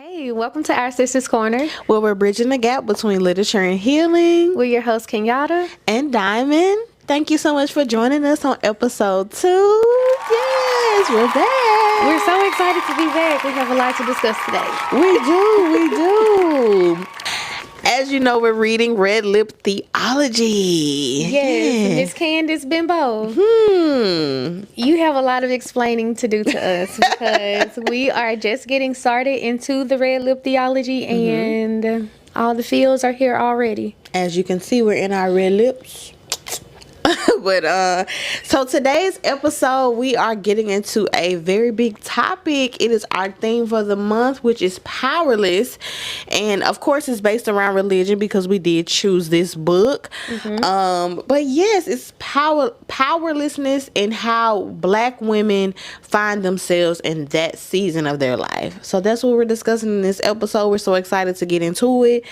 Hey, welcome to Our Sistas Corner. Where we're bridging the gap between literature and healing. We're your hosts, Kenyatta and Diamond. Thank you so much for joining us on episode 2. Yes, we're back. We're so excited to be back. We have a lot to discuss today. We do. As you know, we're reading Lip Theology. Yes, Miss Candice Benbow. You have a lot of explaining to do to us because we are just getting started into the Lip Theology and all the feels are here already. As you can see, we're in our red lips. But so today's episode, we are getting into a very big topic. It is our theme for the month, which is powerless, and of course it's based around religion because we did choose this book. But yes, it's powerlessness and how Black women find themselves in that season of their life. So that's what we're discussing in this episode. We're so excited to get into it.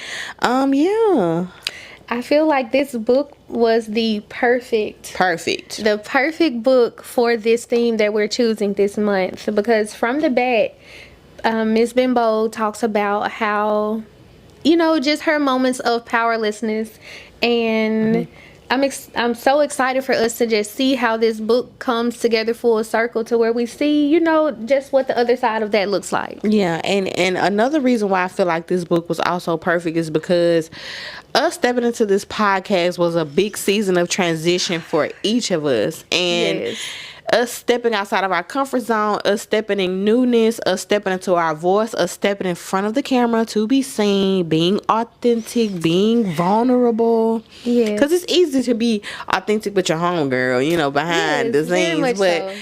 I feel like this book was the perfect book for this theme that we're choosing this month, because from the bat, Ms. Benbow talks about how, just her moments of powerlessness, and I'm so excited for us to just see how this book comes together full circle to where we see, just what the other side of that looks like. Yeah, and another reason why I feel like this book was also perfect is because us stepping into this podcast was a big season of transition for each of us. And us stepping outside of our comfort zone, us stepping in newness, us stepping into our voice, us stepping in front of the camera to be seen, being authentic, being vulnerable. Yeah. Because it's easy to be authentic with your homegirl, behind the scenes. But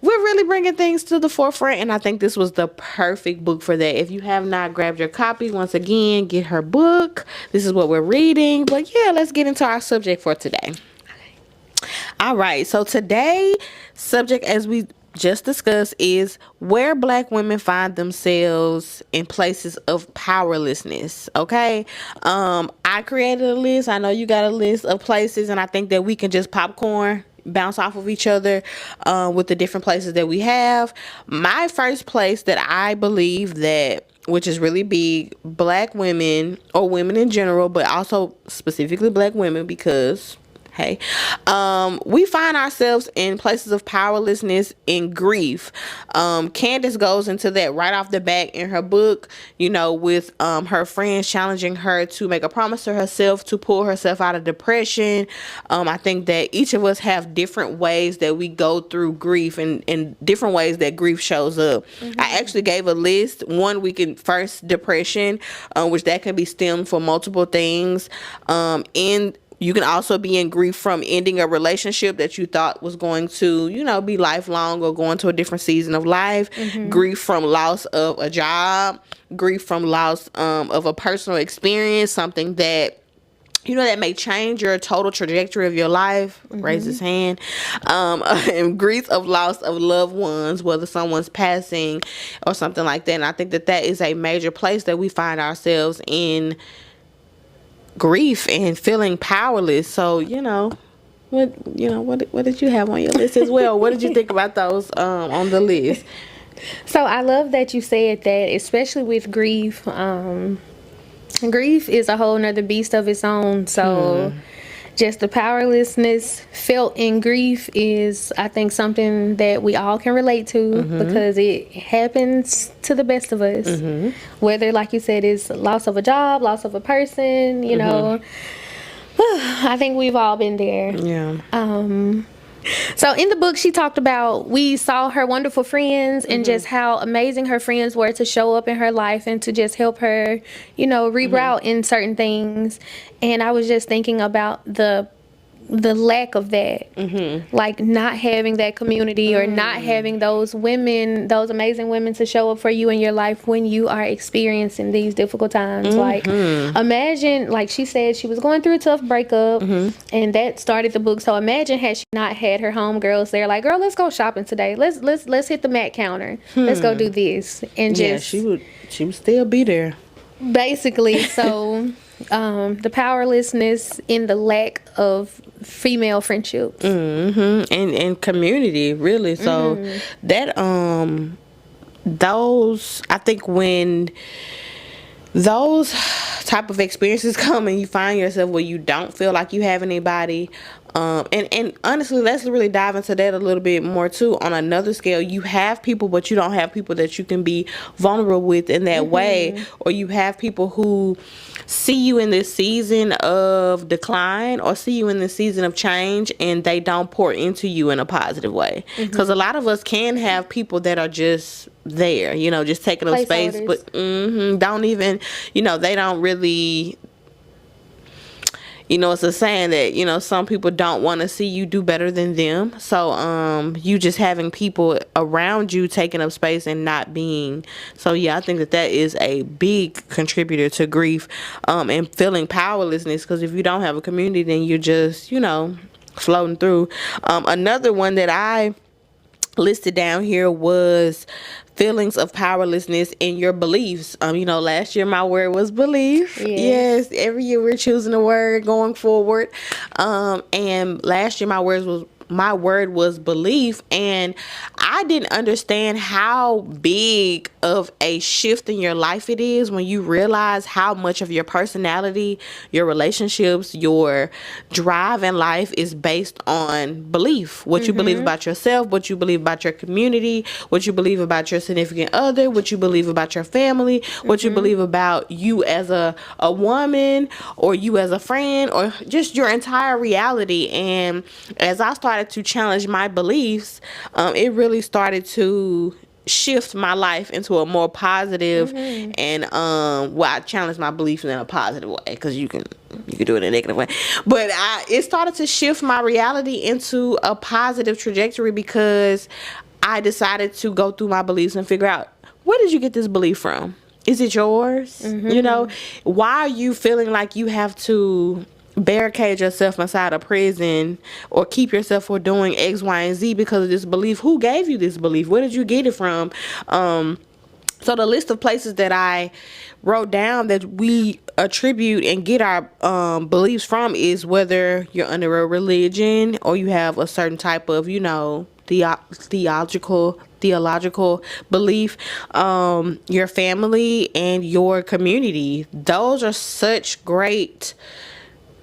we're really bringing things to the forefront, and I think this was the perfect book for that. If you have not grabbed your copy, once again, get her book. This is what we're reading. But yeah, let's get into our subject for today. All right, so today's subject, as we just discussed, is where Black women find themselves in places of powerlessness. Okay, I created a list. I know you got a list of places, and I think that we can just bounce off of each other with the different places that we have. My first place that I believe that, which is really big, Black women, or women in general, but also specifically Black women, because we find ourselves in places of powerlessness and grief. Candice goes into that right off the bat in her book, with her friends challenging her to make a promise to herself to pull herself out of depression. I think that each of us have different ways that we go through grief and different ways that grief shows up. I actually gave a list. One, we can first depression, which that can be stemmed from multiple things. You can also be in grief from ending a relationship that you thought was going to, be lifelong or going to a different season of life. Grief from loss of a job. Grief from loss of a personal experience, something that, that may change your total trajectory of your life. Raise his hand. And grief of loss of loved ones, whether someone's passing or something like that. And I think that is a major place that we find ourselves in grief and feeling powerless. So what did you have on your list as well? What did you think about those on the list? So I love that you said that, especially with grief. Grief is a whole nother beast of its own. So just the powerlessness felt in grief is, I think, something that we all can relate to because it happens to the best of us. Whether, like you said, is loss of a job, loss of a person, I think we've all been there. Yeah. So in the book, she talked about, we saw her wonderful friends and just how amazing her friends were to show up in her life and to just help her, reroute in certain things. And I was just thinking about the lack of that, like not having that community or not having those women, those amazing women to show up for you in your life when you are experiencing these difficult times. Like imagine, like she said, she was going through a tough breakup and that started the book. So imagine had she not had her homegirls there, like, girl, let's go shopping today. Let's hit the Mac counter. Let's go do this. And just she would still be there. Basically, so the powerlessness in the lack of female friendships and community, really. So that I think when those type of experiences come and you find yourself where you don't feel like you have anybody, and honestly, let's really dive into that a little bit more too. On another scale, you have people, but you don't have people that you can be vulnerable with in that way, or you have people who see you in this season of decline or see you in this season of change, and they don't pour into you in a positive way. Because a lot of us can have people that are just there, just taking up space, but don't even, they don't really, it's a saying that, some people don't want to see you do better than them. So, you just having people around you taking up space and not being. So, yeah, I think that is a big contributor to grief, and feeling powerlessness. Because if you don't have a community, then you're just, floating through. Another one that I listed down here was feelings of powerlessness in your beliefs. Last year my word was belief. Yes, every year we're choosing a word going forward. And last year my word was belief, and I didn't understand how big of a shift in your life it is when you realize how much of your personality, your relationships, your drive in life is based on belief. What you believe about yourself, what you believe about your community, what you believe about your significant other, what you believe about your family, what you believe about you as a woman, or you as a friend, or just your entire reality. And as I started to challenge my beliefs, it really started to shift my life into a more positive, and I challenged my beliefs in a positive way, because you can do it in a negative way, but it started to shift my reality into a positive trajectory, because I decided to go through my beliefs and figure out, where did you get this belief from? Is it yours? Why are you feeling like you have to barricade yourself inside a prison or keep yourself from doing X, Y, and Z because of this belief? Who gave you this belief? Where did you get it from? So the list of places that I wrote down that we attribute and get our beliefs from is whether you're under a religion or you have a certain type of, theological belief, your family and your community. Those are such great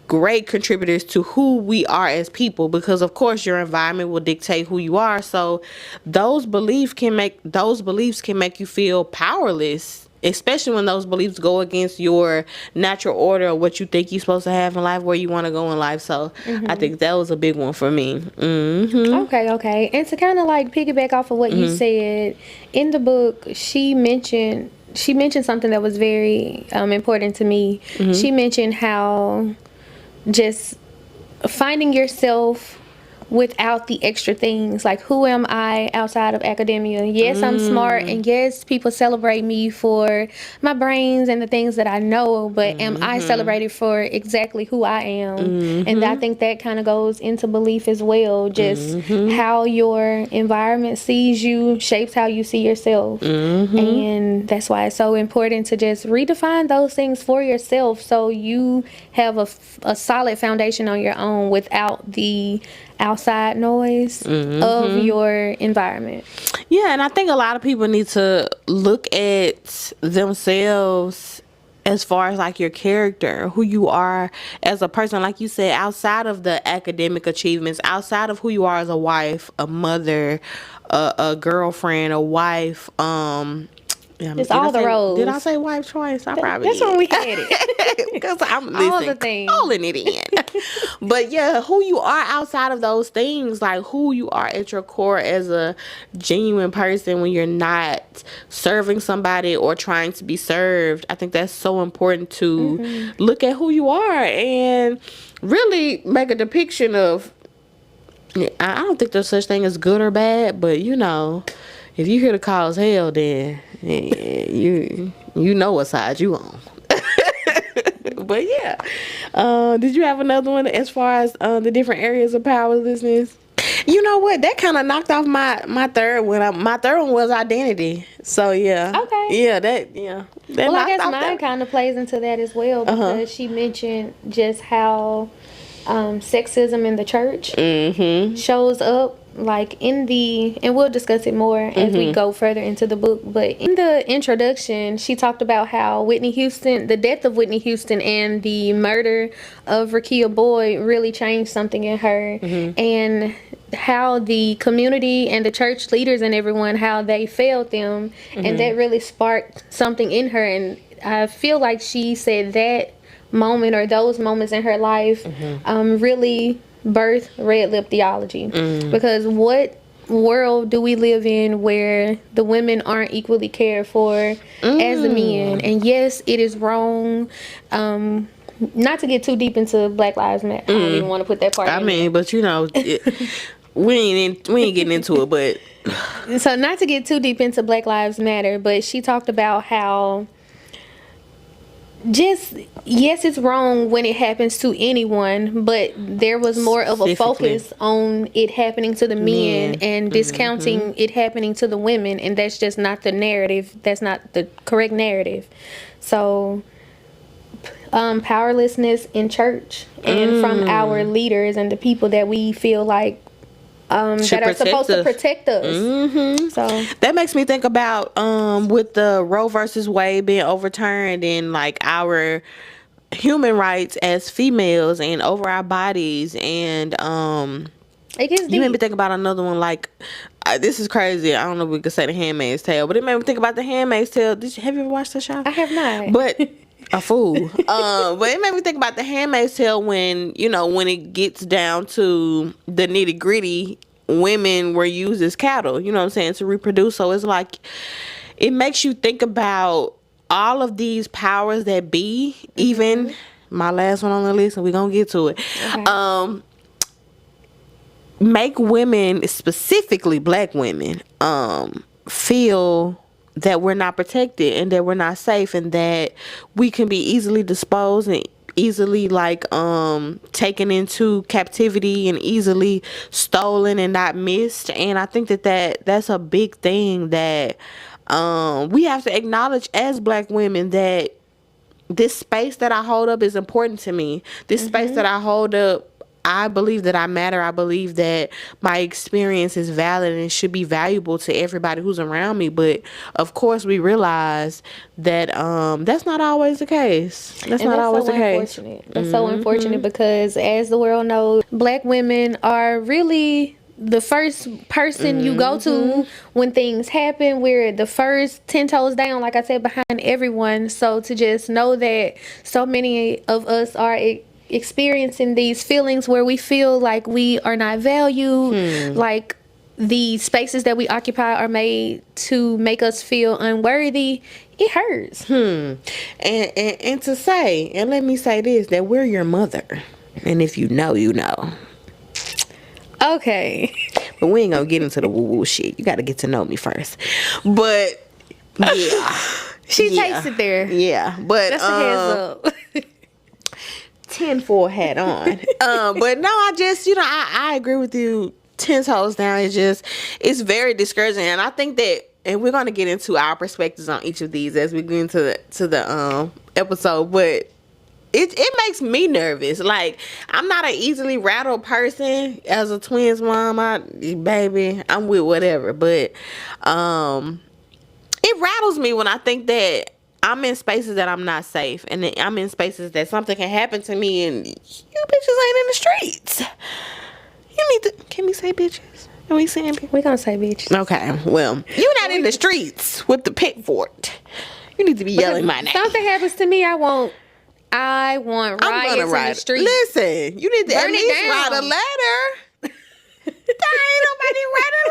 contributors to who we are as people, because of course your environment will dictate who you are. So those beliefs can make you feel powerless, especially when those beliefs go against your natural order of what you think you're supposed to have in life, where you want to go in life. So I think that was a big one for me. Okay. And to kind of like piggyback off of what you said, in the book she mentioned something that was very important to me. She mentioned how just finding yourself without the extra things, like who am I outside of academia? Yes, I'm smart, and yes, people celebrate me for my brains and the things that I know, but am I celebrated for exactly who I am? And I think that kind of goes into belief as well. Just how your environment sees you shapes how you see yourself. And that's why it's so important to just redefine those things for yourself, so you have a solid foundation on your own without the outside noise of your environment. Yeah, and I think a lot of people need to look at themselves as far as like your character, who you are as a person, like you said, outside of the academic achievements, outside of who you are as a wife, a mother, a girlfriend, a wife, it's all the roles. Did I say wife twice? I probably That's when we had it. Because I'm calling it in. But yeah, who you are outside of those things, like who you are at your core as a genuine person when you're not serving somebody or trying to be served. I think that's so important to look at who you are and really make a depiction of. I don't think there's such thing as good or bad, but if you hear the cause hell, then you know what side you on. But yeah, did you have another one as far as the different areas of powerlessness? You know what? That kind of knocked off my third one. My third one was identity. So yeah. Okay. Yeah, that well, I guess mine kind of plays into that as well, because she mentioned just how sexism in the church shows up like and we'll discuss it more as we go further into the book, but in the introduction she talked about how the death of Whitney Houston and the murder of Rekia Boyd really changed something in her, and how the community and the church leaders and everyone, how they failed them, and that really sparked something in her. And I feel like she said that moment, or those moments in her life, really birthed Red Lip Theology. Because what world do we live in where the women aren't equally cared for as the men? And yes, it is wrong. Not to get too deep into Black Lives Matter. I don't even want to put that part in there. But you know, we ain't getting into it, but so not to get too deep into Black Lives Matter, but she talked about how yes, it's wrong when it happens to anyone, but there was more of a focus on it happening to the men and discounting it happening to the women, and that's just not the narrative. That's not the correct narrative. So powerlessness in church and from our leaders and the people that we feel like that are supposed to protect us. So that makes me think about with the Roe versus Wade being overturned, and like our human rights as females and over our bodies, and it gets deep. You made me think about another one, like this is crazy. I don't know if we could say The Handmaid's Tale, but it made me think about The Handmaid's Tale. Have you ever watched the show? I have not. But a fool. But it made me think about The Handmaid's Tale when it gets down to the nitty gritty, women were used as cattle, you know what I'm saying, to reproduce. So it's like, it makes you think about all of these powers that be, even my last one on the list, and we're going to get to it. Okay. Make women, specifically Black women, feel that we're not protected and that we're not safe, and that we can be easily disposed and easily taken into captivity and easily stolen and not missed. And I think that's a big thing that we have to acknowledge as Black women, that this space that I hold up is important to me. This space that I hold up, I believe that I matter. I believe that my experience is valid and should be valuable to everybody who's around me. But of course, we realize that that's not always the case. That's not always the case. That's so unfortunate, because as the world knows, Black women are really the first person you go to when things happen. We're the first 10 toes down, like I said, behind everyone. So to just know that so many of us are experiencing these feelings where we feel like we are not valued, like the spaces that we occupy are made to make us feel unworthy, it hurts. And to say, and let me say this, that we're your mother, and if you know, you know. Okay. But we ain't gonna get into the woo-woo shit. You gotta get to know me first. But yeah. She takes it there. Yeah. But that's a heads up. Tinfoil hat on. But no, I just, I agree with you 10 toes down. It's very discouraging. And I think that, and we're going to get into our perspectives on each of these as we get into the episode, but it makes me nervous. Like, I'm not an easily rattled person. As a twins mom, baby, I'm with whatever. But it rattles me when I think that I'm in spaces that I'm not safe, and then I'm in spaces that something can happen to me, and you bitches ain't in the streets. You need to. Can we say bitches? Are we saying bitches? We gonna say bitches. Okay. Well, you're not in the streets with the pitchfork. You need to be yelling my name. Something happens to me, I want riots in the streets. Listen, you need to at least write a letter. Ain't nobody write a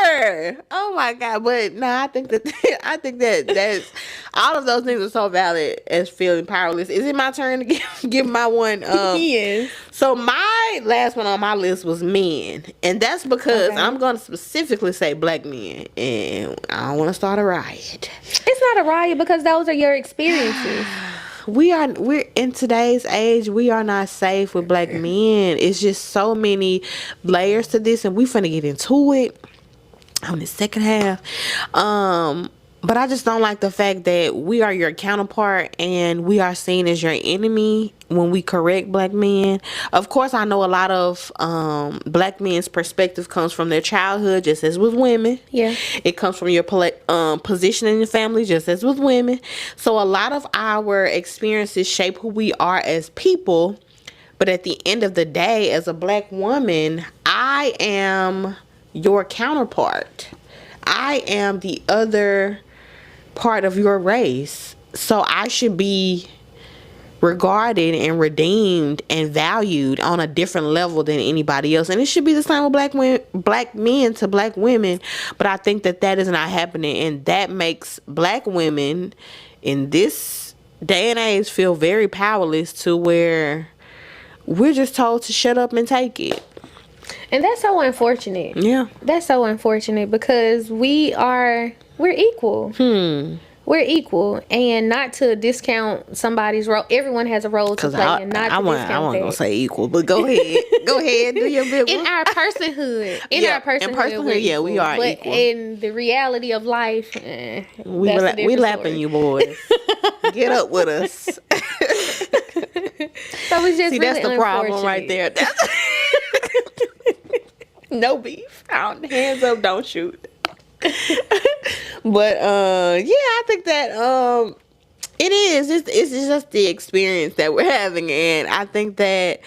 letter. Oh my God. But no, I think that that's all of those things are so valid as feeling powerless. Is it my turn to give my one? Yes. So my last one on my list was men, and that's because I'm going to specifically say Black men, and I don't want to start a riot. It's not a riot because those are your experiences. We're in today's age, we are not safe with Black men. It's just so many layers to this, and we finna get into it on the second half. But I just don't like the fact that we are your counterpart and we are seen as your enemy when we correct black men. Of course, I know a lot of black men's perspective comes from their childhood, just as with women. Yeah. It comes from your position in the family, just as with women. So a lot of our experiences shape who we are as people. But at the end of the day, as a black woman, I am your counterpart. I am the other part of your race, so I should be regarded and redeemed and valued on a different level than anybody else. And it should be the same with black men to black women, but I think that is not happening, and that makes black women in this day and age feel very powerless, to where we're just told to shut up and take it. And that's so unfortunate. Yeah, that's so unfortunate, because we're equal. We're equul, and not to discount somebody's role. Everyone has a role to play, and not to discount that. I wasn't gonna say equal, but go ahead. Go ahead, do your big one. In our personhood, yeah, we are but equal. In the reality of life, we lapping you boys. Get up with us. So it's just that's the problem right there. No beef. Hands up, don't shoot. But I think that it is. It's just the experience that we're having, and I think that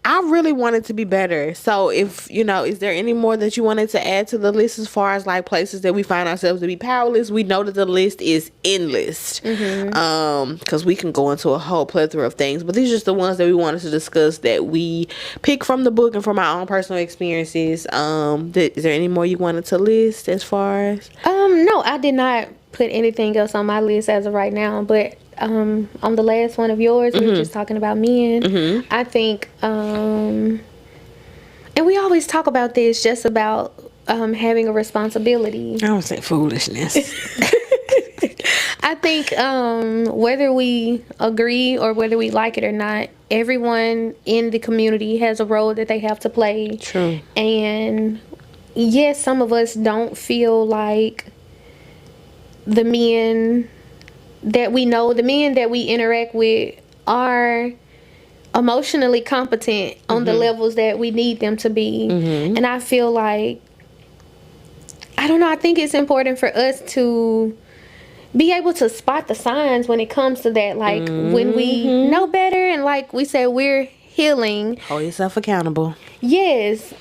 I really want it to be better. So if is there any more that you wanted to add to the list as far as like places that we find ourselves to be powerless? We know that the list is endless, because we can go into a whole plethora of things, but these are just the ones that we wanted to discuss that we pick from the book and from our own personal experiences. Is there any more you wanted to list as far as? No, I did not put anything else on my list as of right now, but on the last one of yours, we were just talking about men. I think, and we always talk about this, just about having a responsibility. I don't say foolishness. I think whether we agree or whether we like it or not, everyone in the community has a role that they have to play. True. And yes, some of us don't feel like the men that we know, the men that we interact with, are emotionally competent on the levels that we need them to be. And I feel like, I don't know, I think it's important for us to be able to spot the signs when it comes to that. Like when we know better, and like we said, we're healing. Hold yourself accountable. Yes.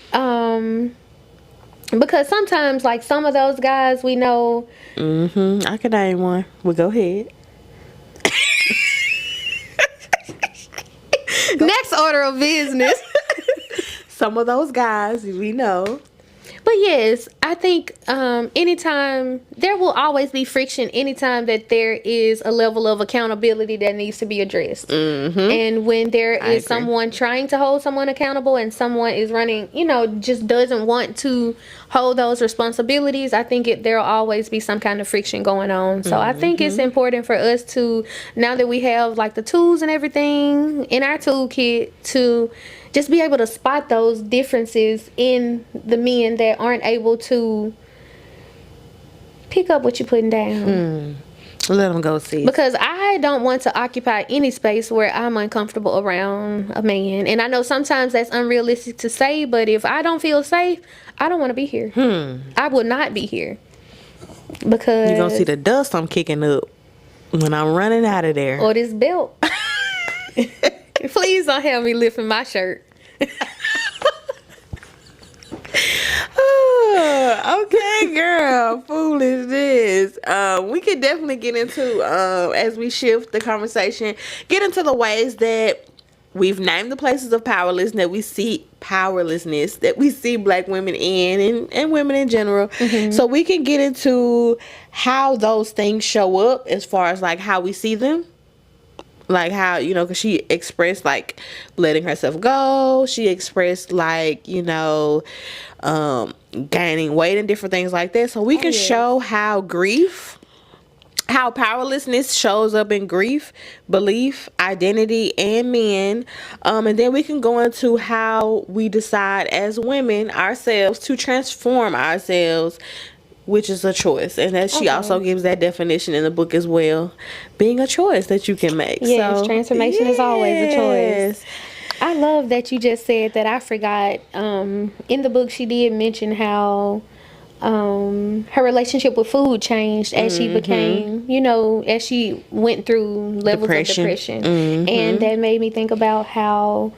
Because sometimes, like, some of those guys we know. I could name one. Well, go ahead. Next order of business. Some of those guys we know. But yes, I think anytime, there will always be friction anytime that there is a level of accountability that needs to be addressed. And when there is someone trying to hold someone accountable and someone is running, just doesn't want to hold those responsibilities, I think there'll always be some kind of friction going on. So I think it's important for us to, now that we have like the tools and everything in our toolkit, to just be able to spot those differences in the men that aren't able to pick up what you're putting down. Let them go see. Because I don't want to occupy any space where I'm uncomfortable around a man. And I know sometimes that's unrealistic to say, but if I don't feel safe, I don't want to be here. I will not be here. Because you're going to see the dust I'm kicking up when I'm running out of there. Or this belt. Please don't have me lifting my shirt. Okay, girl. Foolishness. We could definitely get into, as we shift the conversation, get into the ways that we've named the places of powerlessness that we see black women in, and women in general. So we can get into how those things show up as far as like how we see them. Like how, because she expressed like letting herself go. She expressed like, gaining weight and different things like that. So we can show how powerlessness shows up in grief, belief, identity, and men. And then we can go into how we decide as women ourselves to transform ourselves which is a choice. And that she also gives that definition in the book as well. Being a choice that you can make. Yes, so, transformation is always a choice. I love that you just said that. I forgot. In the book, she did mention how her relationship with food changed as she became, as she went through levels of depression. And that made me think about how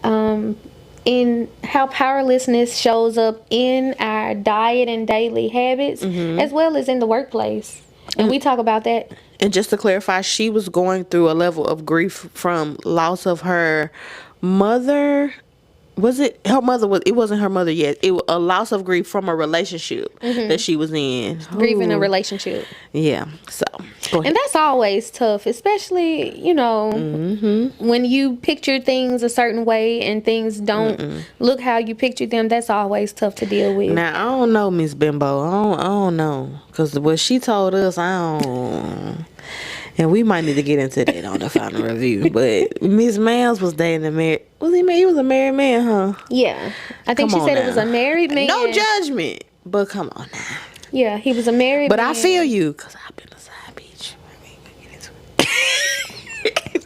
how powerlessness shows up in our diet and daily habits, as well as in the workplace. And we talk about that. And just to clarify, she was going through a level of grief from loss of her mother. Was it her mother? It wasn't her mother yet. It was a loss of grief from a relationship that she was in. Grieving a relationship. Yeah. So, go ahead. And that's always tough, especially, when you picture things a certain way and things don't look how you pictured them. That's always tough to deal with. Now, I don't know, Miss Benbow. I don't know. Because what she told us, I don't... And we might need to get into that on the final review. But Miss Miles was dating a married... He was a married man, huh? Yeah. I think she said it was a married man. No judgment. But come on now. Yeah, he was a married man. But I feel you. Because I've been a side bitch.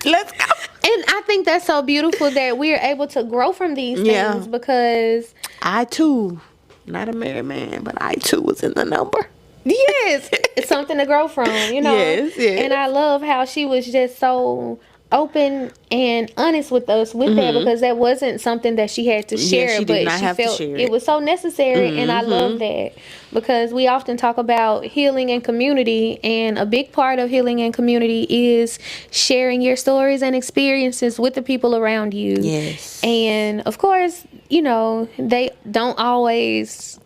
Let's go. And I think that's so beautiful that we are able to grow from these things because... I, too, not a married man, but I, too, was in the number. Yes, it's something to grow from, Yes. And I love how she was just so open and honest with us with that, because that wasn't something that she had to share, she did not have to share it was so necessary. And I love that, because we often talk about healing and community, and a big part of healing and community is sharing your stories and experiences with the people around you. Yes. And of course, they don't always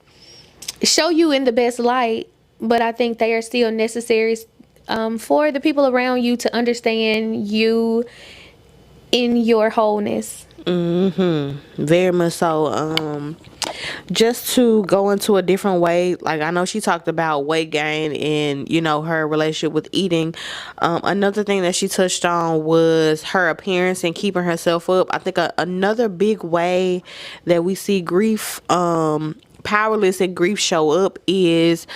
show you in the best light, but I think they are still necessary for the people around you to understand you in your wholeness. Very much so. Just to go into a different way, like I know she talked about weight gain and her relationship with eating. Another thing that she touched on was her appearance and keeping herself up. I think another big way that we see grief, powerless and grief show up is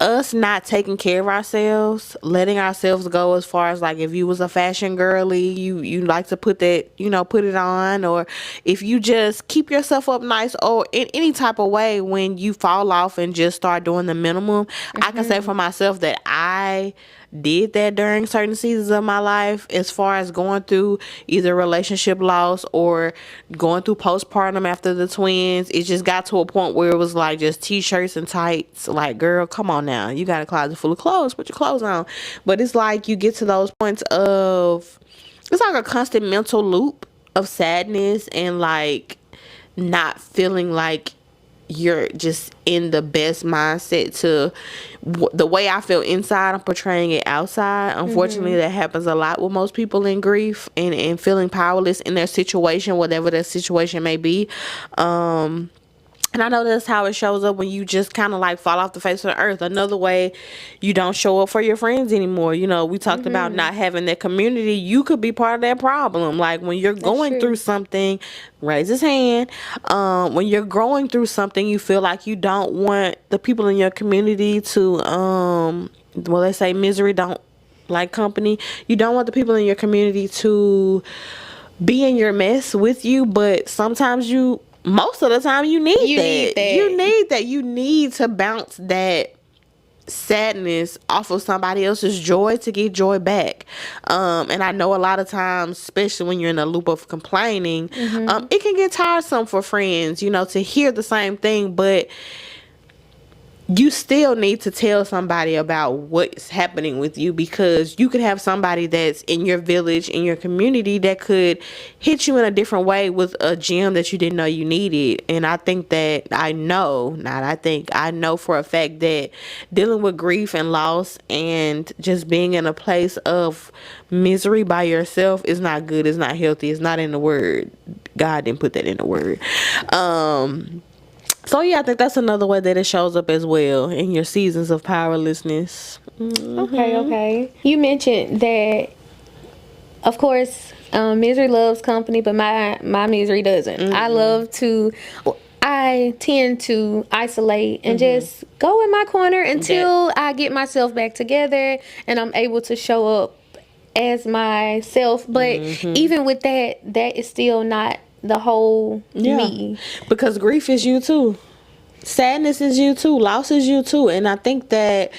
us not taking care of ourselves, letting ourselves go as far as, like, if you was a fashion girly, you like to put that, put it on, or if you just keep yourself up nice, or in any type of way when you fall off and just start doing the minimum. I can say for myself that I did that during certain seasons of my life, as far as going through either relationship loss or going through postpartum after the twins. It just got to a point where it was like just t-shirts and tights. Like, girl, come on now, you got a closet full of clothes, put your clothes on. But it's like you get to those points of, it's like a constant mental loop of sadness and like not feeling like you're just in the best mindset to the way I feel inside. I'm portraying it outside. Unfortunately, that happens a lot with most people in grief and feeling powerless in their situation, whatever their situation may be. And I know that's how it shows up when you just kind of like fall off the face of the earth. Another way, you don't show up for your friends anymore. We talked about not having that community. You could be part of that problem. Like when you're going through something, raise his hand. When you're going through something, you feel like you don't want the people in your community to, they say misery don't like company. You don't want the people in your community to be in your mess with you, but sometimes most of the time you need that. You need to bounce that sadness off of somebody else's joy to get joy back. And I know a lot of times, especially when you're in a loop of complaining, it can get tiresome for friends, to hear the same thing, but you still need to tell somebody about what's happening with you, because you could have somebody that's in your village, in your community, that could hit you in a different way with a gem that you didn't know you needed. And I think that I know for a fact that dealing with grief and loss and just being in a place of misery by yourself is not good. It's not healthy. It's not in the word. God didn't put that in the word. So yeah, I think that's another way that it shows up as well in your seasons of powerlessness. Okay. You mentioned that, of course, misery loves company, but my misery doesn't. I I tend to isolate and just go in my corner until I get myself back together and I'm able to show up as myself. But even with that, that is still not the whole me. Because grief is you too. Sadness is you too. Loss is you too. And I think that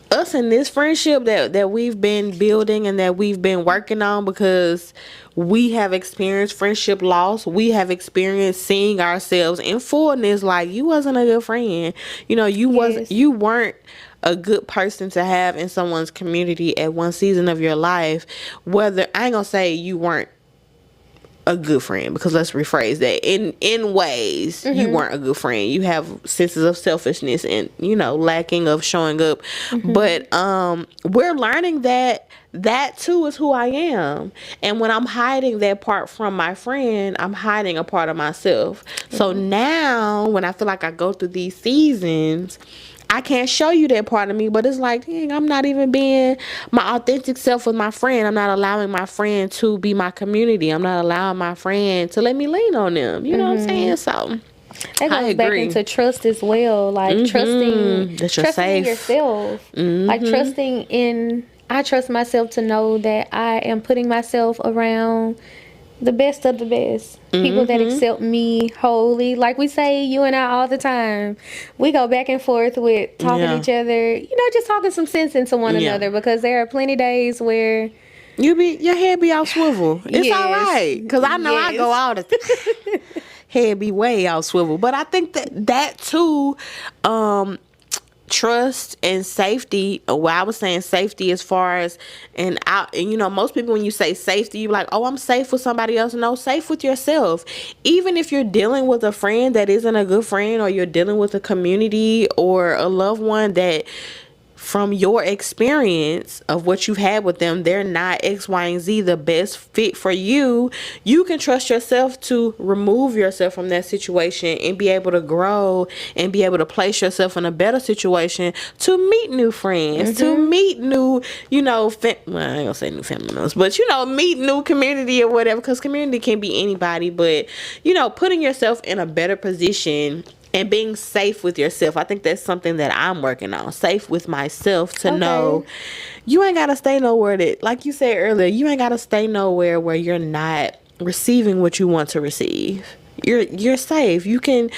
us in this friendship that we've been building and that we've been working on, because we have experienced friendship loss, we have experienced seeing ourselves in fullness. Like, you wasn't a good friend, you know, you weren't a good person to have in someone's community at one season of your life. Whether, I ain't gonna say you weren't a good friend, because let's rephrase that, in ways you weren't a good friend. You have senses of selfishness and, you know, lacking of showing up. But we're learning that too is who I am, and when I'm hiding that part from my friend, I'm hiding a part of myself. So now when I feel like I go through these seasons, I can't show you that part of me, but it's like, dang, I'm not even being my authentic self with my friend. I'm not allowing my friend to be my community. I'm not allowing my friend to let me lean on them. You know what I'm saying? So that goes back into trust as well. Like trusting in yourself. Like I trust myself to know that I am putting myself around the best of the best. People that accept me wholly. Like we say, you and I all the time. We go back and forth with talking to each other. You know, just talking some sense into one another. Because there are plenty days where your head be off swivel. It's all right. Because I know I go all the time. Head be way off swivel. But I think that too, trust and safety. Well, I was saying safety as far as, and you know, most people, when you say safety, you're like, oh, I'm safe with somebody else. No, safe with yourself. Even if you're dealing with a friend that isn't a good friend, or you're dealing with a community or a loved one that, from your experience of what you've had with them, they're not X, Y, and Z the best fit for you, you can trust yourself to remove yourself from that situation and be able to grow and be able to place yourself in a better situation to meet new friends, to meet new, you know, well, I ain't gonna say new family members, but, you know, meet new community or whatever, because community can be anybody. But, you know, putting yourself in a better position and being safe with yourself. I think that's something that I'm working on. Safe with myself to know you ain't got to stay nowhere that, like you said earlier, you ain't got to stay nowhere where you're not receiving what you want to receive. You're safe. You can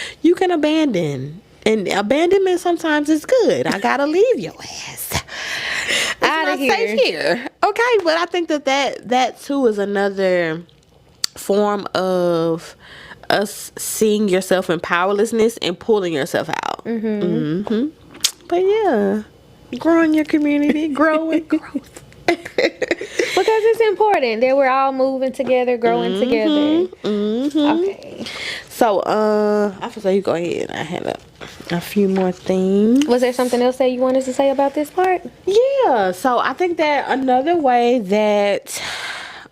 abandon. And abandonment sometimes is good. I got to leave your ass out of here. Safe here. Okay, but I think that too is another form of us seeing yourself in powerlessness and pulling yourself out. But yeah, growing your community, growth. Because it's important that we're all moving together, growing together. Okay. So, I feel like you go ahead. I had a few more things. Was there something else that you wanted to say about this part? Yeah. So I think that another way that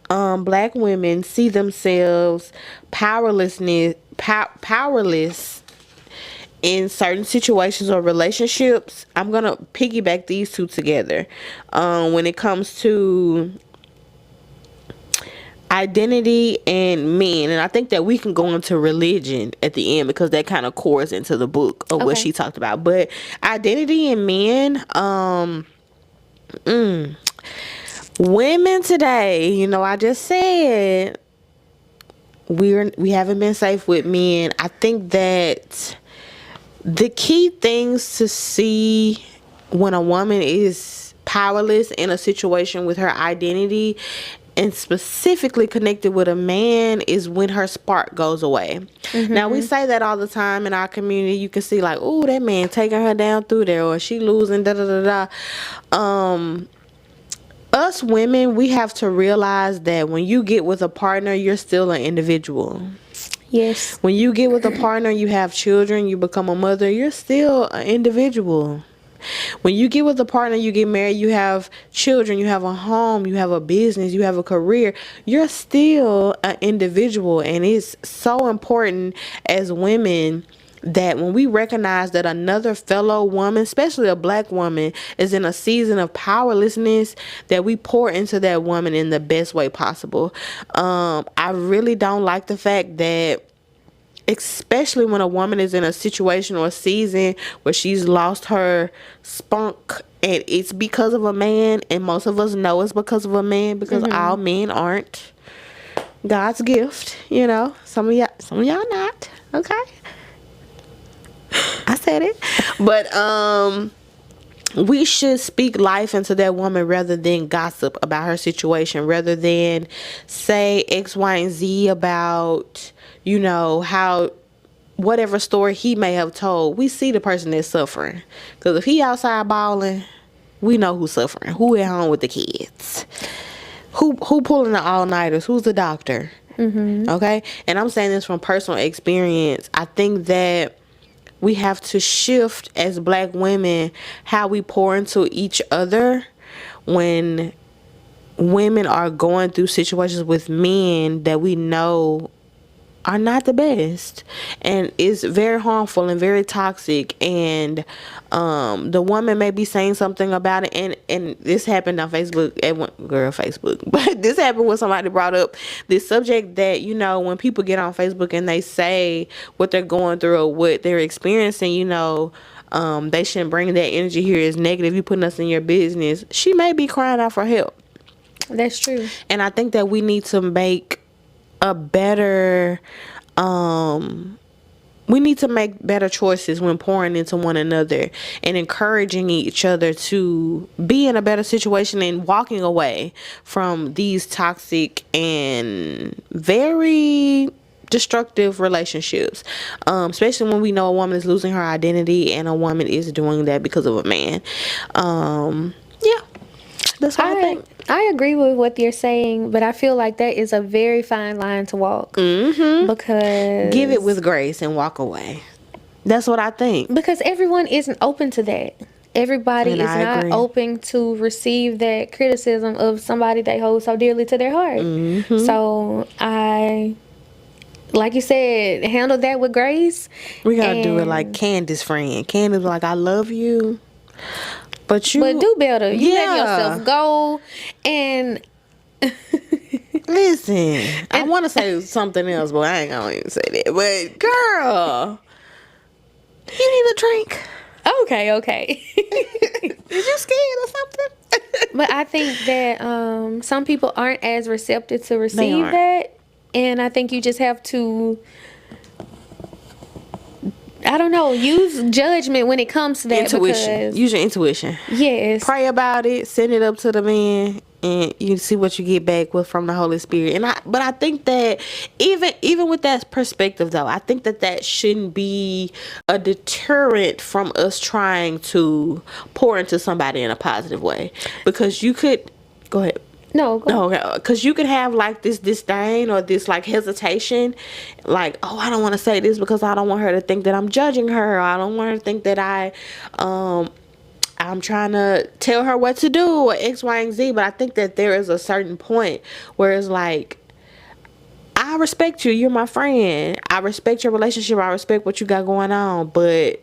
Black women see themselves powerless in certain situations or relationships, I'm gonna piggyback these two together. When it comes to identity and men, and I think that we can go into religion at the end, because that kind of cores into the book of what she talked about. But identity in men, women today, you know, I just said we haven't been safe with men. I think that the key things to see when a woman is powerless in a situation with her identity, and specifically connected with a man, is when her spark goes away. Now, we say that all the time in our community. You can see like, oh, that man taking her down through there, or she losing us women, we have to realize that when you get with a partner, you're still an individual. Yes. When you get with a partner, you have children, you become a mother, you're still an individual. When you get with a partner, you get married, you have children, you have a home, you have a business, you have a career, you're still an individual. And it's so important as women that when we recognize that another fellow woman, especially a Black woman, is in a season of powerlessness, that we pour into that woman in the best way possible. I really don't like the fact that especially when a woman is in a situation or a season where she's lost her spunk, and it's because of a man, and most of us know it's because of a man, because all men aren't God's gift, you know. Some of y'all not. Okay, I said it. But we should speak life into that woman rather than gossip about her situation, rather than say X, Y, and Z about, you know, how whatever story he may have told. We see the person that's suffering, because if he outside balling, we know who's suffering, who at home with the kids, who pulling the all-nighters, who's the doctor. Okay, and I'm saying this from personal experience. I think that we have to shift as Black women how we pour into each other when women are going through situations with men that we know are not the best, and it's very harmful and very toxic. And the woman may be saying something about it, and this happened on Facebook Facebook, but this happened when somebody brought up this subject that, you know, when people get on Facebook and they say what they're going through or what they're experiencing, you know, they shouldn't bring that energy here. It's negative, you putting us in your business. She may be crying out for help. That's true. And I think that we need to make a better we need to make better choices when pouring into one another and encouraging each other to be in a better situation and walking away from these toxic and very destructive relationships, especially when we know a woman is losing her identity and a woman is doing that because of a man. Yeah, that's what I think. I agree with what you're saying, but I feel like that is a very fine line to walk. Because give it with grace and walk away. That's what I think. Because everyone isn't open to that. Everybody is not open to receive that criticism of somebody they hold so dearly to their heart. So like you said, handle that with grace. We gotta do it like Candice friend. Candice like, I love you, but do better. You let yourself go. And listen, I want to say something else, but I ain't gonna even say that. But girl, you need a drink. Okay. Is you scared or something? But I think that some people aren't as receptive to receive that. And I think you just have to, I don't know, use judgment when it comes to that. Intuition. Use your intuition. Yes. Pray about it. Send it up to the man, and you see what you get back with from the Holy Spirit. But I think that even with that perspective, though, I think that shouldn't be a deterrent from us trying to pour into somebody in a positive way, because you could go ahead. No, because you could have like this disdain or this like hesitation, like, oh, I don't want to say this because I don't want her to think that I'm judging her, or I don't want her to think that I'm trying to tell her what to do, or X, Y, and Z. But I think that there is a certain point where it's like, I respect you, you're my friend, I respect your relationship, I respect what you got going on, but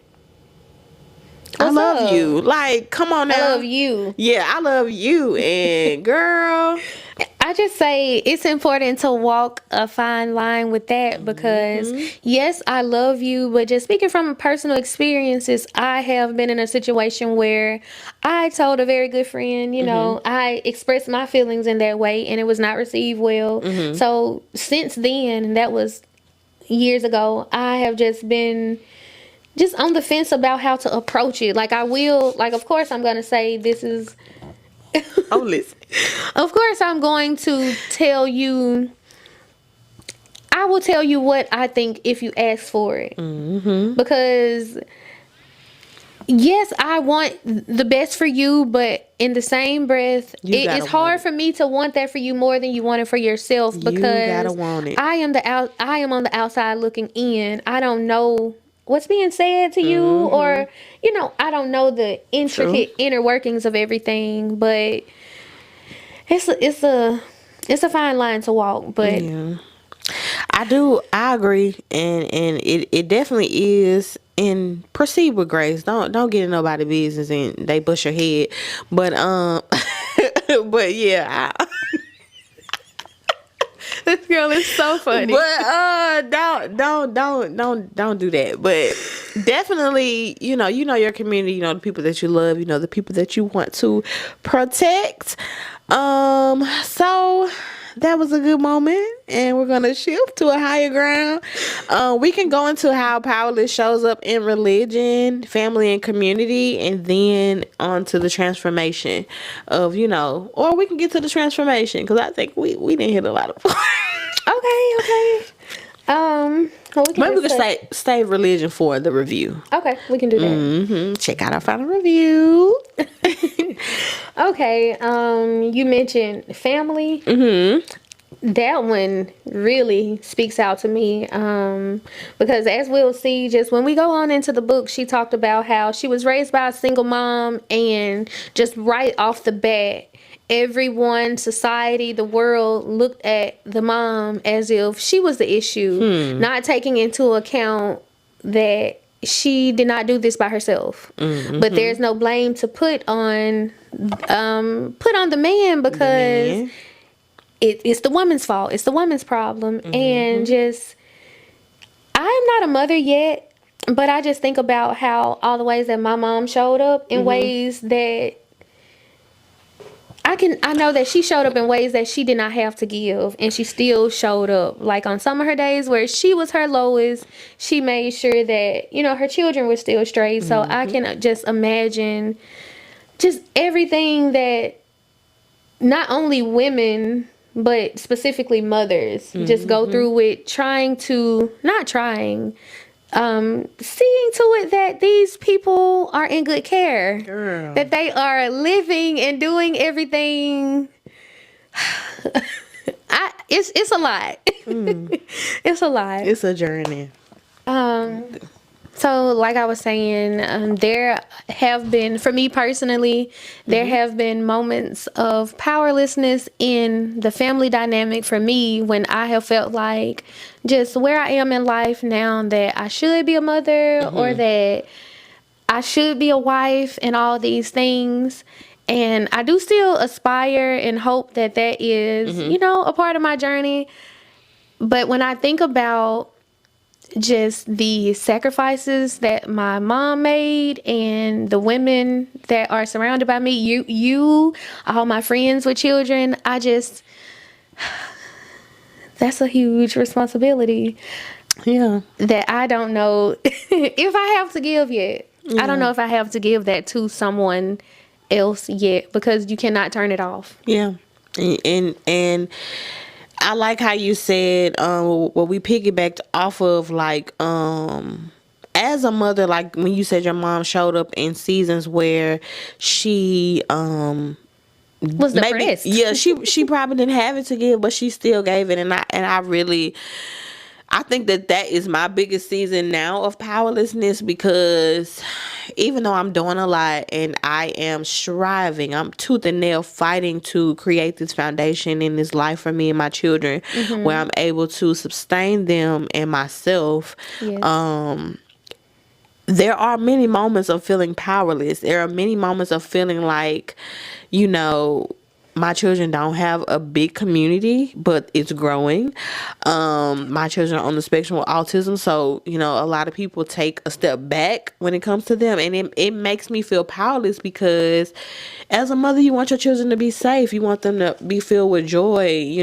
I love you. Like, come on now. I love you. Yeah, I love you. And girl, I just say it's important to walk a fine line with that, because yes, I love you, but just speaking from personal experiences, I have been in a situation where I told a very good friend, you know, I expressed my feelings in that way and it was not received well. So since then, that was years ago, I have just been on the fence about how to approach it. Like, I will, like, of course I'm going to say this is... Oh, listen. Of course I'm going to tell you... I will tell you what I think if you ask for it. Because, yes, I want the best for you, but in the same breath, it's hard for me to want that for you more than you want it for yourself, because you gotta want it. I am on the outside looking in. I don't know what's being said to you, or, you know, I don't know the intricate inner workings of everything, but it's a fine line to walk. But I agree, and it definitely is. And proceed with grace. Don't get in nobody's business and they bust your head. But but yeah, This girl is so funny. But don't do that. But definitely, you know your community, you know the people that you love, you know the people that you want to protect. So that was a good moment, and we're gonna shift to a higher ground. We can go into how powerless shows up in religion, family, and community, and then on to the transformation of, or we can get to the transformation, because I think we didn't hit a lot of points. Okay. Maybe we could save religion for the review. Okay, we can do that. Check out our final review. Okay, you mentioned family. That one really speaks out to me, because as we'll see, just when we go on into the book, she talked about how she was raised by a single mom, and just right off the bat, everyone, society, the world looked at the mom as if she was the issue, not taking into account that she did not do this by herself. But there's no blame to put on the man, because it's the woman's fault. It's the woman's problem. And just, I'm not a mother yet, but I just think about how all the ways that my mom showed up in ways that I know that she showed up in ways that she did not have to give, and she still showed up. Like on some of her days where she was her lowest, she made sure that, her children were still straight. So I can just imagine just everything that not only women, but specifically mothers just go through with seeing to it that these people are in good care. Girl. That they are living and doing everything. It's a lot. It's a lot. It's a journey. So like I was saying, there have been, for me personally, there have been moments of powerlessness in the family dynamic for me, when I have felt like just where I am in life now, that I should be a mother or that I should be a wife and all these things. And I do still aspire and hope that that is, a part of my journey. But when I think about just the sacrifices that my mom made and the women that are surrounded by me, you, all my friends with children, that's a huge responsibility. Yeah. That I don't know if I have to give yet. Yeah. I don't know if I have to give that to someone else yet, because you cannot turn it off. Yeah. And I like how you said, we piggybacked off of, like, as a mother, like when you said your mom showed up in seasons where she was depressed. She probably didn't have it to give, but she still gave it. And I think that is my biggest season now of powerlessness, because even though I'm doing a lot and I am striving, I'm tooth and nail fighting to create this foundation in this life for me and my children, where I'm able to sustain them and myself. Yes. There are many moments of feeling powerless. There are many moments of feeling like, my children don't have a big community, but it's growing. My children are on the spectrum with autism, so a lot of people take a step back when it comes to them, and it makes me feel powerless, because as a mother, you want your children to be safe. You want them to be filled with joy.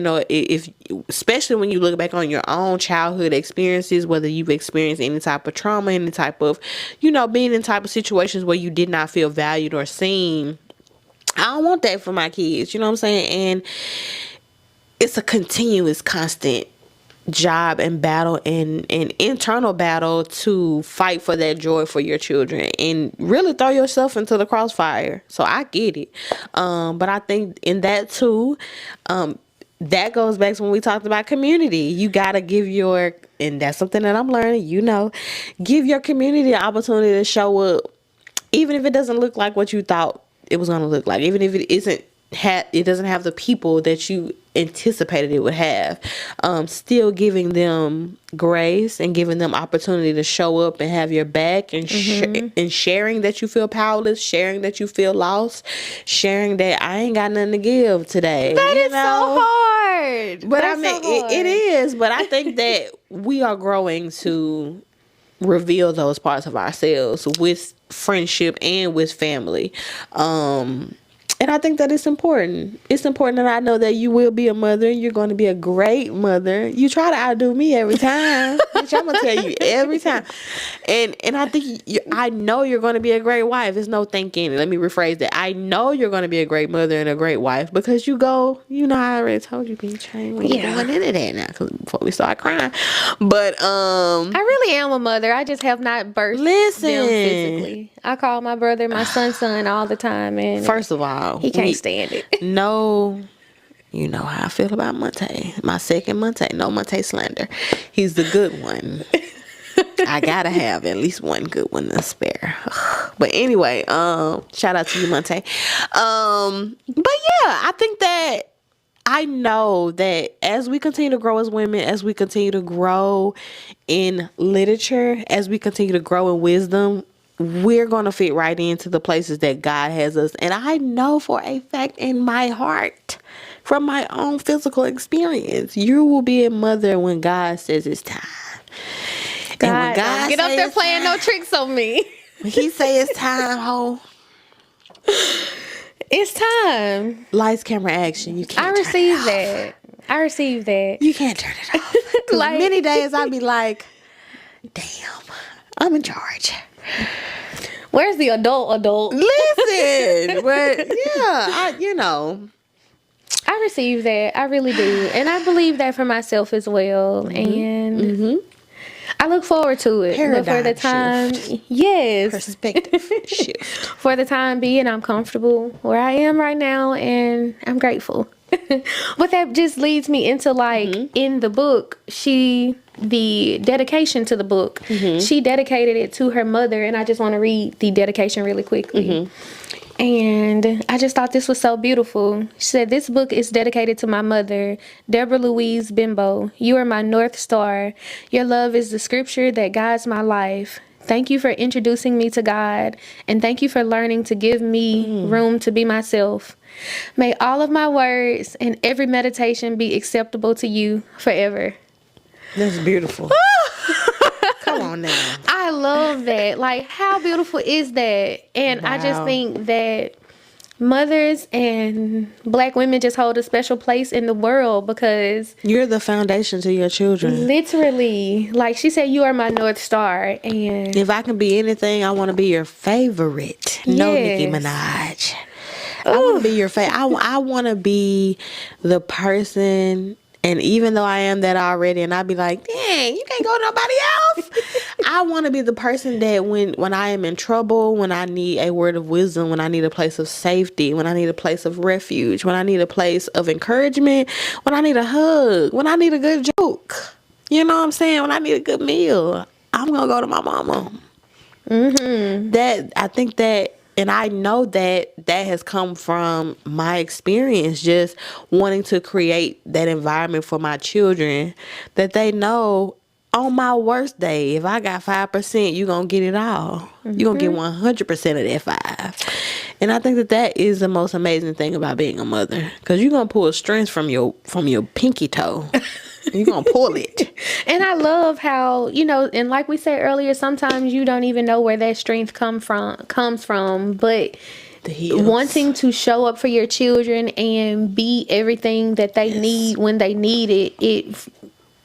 Especially when you look back on your own childhood experiences, whether you've experienced any type of trauma, any type of, being in type of situations where you did not feel valued or seen. I don't want that for my kids, you know what I'm saying? And it's a continuous, constant job and battle and internal battle to fight for that joy for your children and really throw yourself into the crossfire. So I get it. But I think in that too, that goes back to when we talked about community. You got to give and that's something that I'm learning, give your community an opportunity to show up, even if it doesn't look like what you thought it was going to look like, even if it doesn't have the people that you anticipated it would have. Still giving them grace and giving them opportunity to show up and have your back, and and sharing that you feel powerless, sharing that you feel lost, sharing that I ain't got nothing to give today. That is so hard. hard. But That's I mean, so hard. it is. But I think that we are growing to reveal those parts of ourselves with friendship and with family. And I think that it's important. It's important that I know that you will be a mother. You're going to be a great mother. You try to outdo me every time. Bitch, I'm going to tell you every time. And I think I know you're going to be a great wife. There's no thinking. Let me rephrase that. I know you're going to be a great mother and a great wife because you go, I already told you, be trained. We ain't going into that now before we start crying. But I really am a mother. I just have not birthed them physically. I call my brother my son all the time, and first of all, he can't stand it. No, you know how I feel about Monte. My second Monte. No Monte slander. He's the good one. I gotta have at least one good one to spare. But anyway, shout out to you, Monte. But yeah, I think that I know that as we continue to grow as women, as we continue to grow in literature, as we continue to grow in wisdom, we're going to fit right into the places that God has us. And I know for a fact in my heart, from my own physical experience, you will be a mother when God says it's time. God, and when God get up there playing no tricks on me. When he say it's time, ho. It's time. Lights, camera, action. You can't. I receive that. You can't turn it off. Like, many days I'd be like, damn, I'm in charge. Where's the adult? Listen, but yeah, I receive that. I really do. And I believe that for myself as well. Mm-hmm. And I look forward to it. Paradigm but for the time, shift. Yes. Perspective shift. For the time being, I'm comfortable where I am right now, and I'm grateful. But that just leads me into in the book, the dedication to the book, she dedicated it to her mother, and I just want to read the dedication really quickly. And I just thought this was so beautiful. She said, "This book is dedicated to my mother, Deborah Louise Benbow. You are my North Star. Your love is the scripture that guides my life. Thank you for introducing me to God, and thank you for learning to give me room to be myself. May all of my words and every meditation be acceptable to you forever." That's beautiful. Come on now. I love that. Like, how beautiful is that? And wow. I just think that mothers and Black women just hold a special place in the world because you're the foundation to your children. Literally. Like she said, you are my North Star. And if I can be anything, I want to be your favorite. Yes. No Nicki Minaj. Ooh. I want to be your favorite. I want to be the person. And even though I am that already, and I'd be like, dang, you can't go to nobody else. I want to be the person that when I am in trouble, when I need a word of wisdom, when I need a place of safety, when I need a place of refuge, when I need a place of encouragement, when I need a hug, when I need a good joke. You know what I'm saying? When I need a good meal, I'm going to go to my mama. I think that, and I know that has come from my experience, just wanting to create that environment for my children that they know on my worst day, if I got 5%, you're going to get it all. You're going to get 100% of that 5. And I think that is the most amazing thing about being a mother, because you're going to pull strings from your pinky toe. You're going to pull it. And I love how, and like we said earlier, sometimes you don't even know where that strength comes from, but wanting to show up for your children and be everything that they need when they need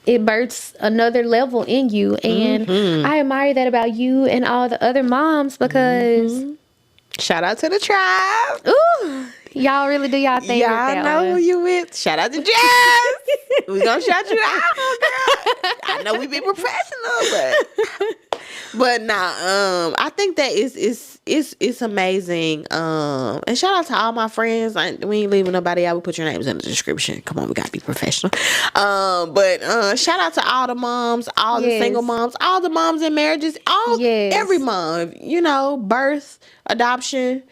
it births another level in you. And I admire that about you and all the other moms because shout out to the tribe. Ooh. Y'all really do y'all thing. Y'all know who you with. Shout out to Jazz. We gonna shout you out, girl. I know we be professional, but nah. I think that it's amazing. And shout out to all my friends. We ain't leaving nobody out. We put your names in the description. Come on, we gotta be professional. But shout out to all the moms, all the single moms, all the moms in marriages, every mom. Birth, adoption.